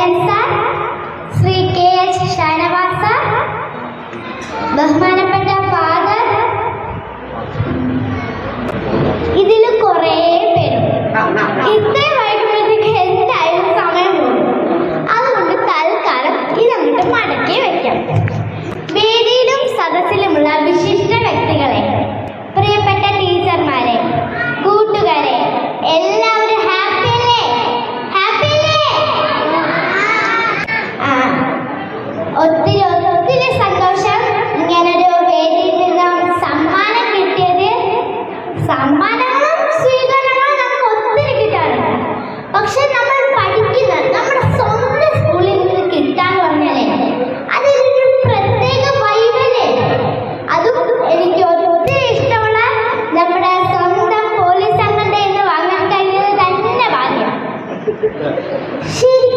Chairman sir, Shri KH Shanavas sir, ബഹുമാനപ്പെട്ട father, ഇതിൽ കുറേ പേരുണ്ട്. ഇത്രയും വൈകുമ്പോഴത്തേക്ക് എന്തായാലും സമയം പോകും. അതുകൊണ്ട് തൽക്കാലം ഇതങ്ങോട്ട് മടക്കി വെക്കാം. വേദിയിലും സദസ്സിലുമുള്ള വിശിഷ്ട വ്യക്തികളെ, പ്രിയപ്പെട്ട ടീച്ചർമാരെ, കൂട്ടുകാരെ, എല്ലാവരും ഹാപ്പി അല്ലേ? ഹാപ്പി അല്ലേ? ഒത്തിരി ഒത്തിരി സന്തോഷം ഇങ്ങനൊരു വേദിയിൽ നിന്നും സമ്മാനം കിട്ടിയത്. സമ്മാനങ്ങളും സ്വീകരണങ്ങളും നമുക്ക് ഒത്തിരി കിട്ടാറുണ്ട്. പക്ഷെ നമ്മൾ പഠിക്കുന്ന നമ്മുടെ സ്വന്തം സ്കൂളിൽ നിന്ന് കിട്ടാന്ന് പറഞ്ഞാലേ അതൊരു പ്രത്യേക വൈബല്ലേ. അതും എനിക്ക് ഒത്തിരി ഇഷ്ടമുള്ള നമ്മുടെ സ്വന്തം പോലീസ് അംഗങ്ങളുടെ നിന്ന് വാങ്ങാൻ കഴിഞ്ഞത് തന്നെ ഭാഗ്യം. ശരി.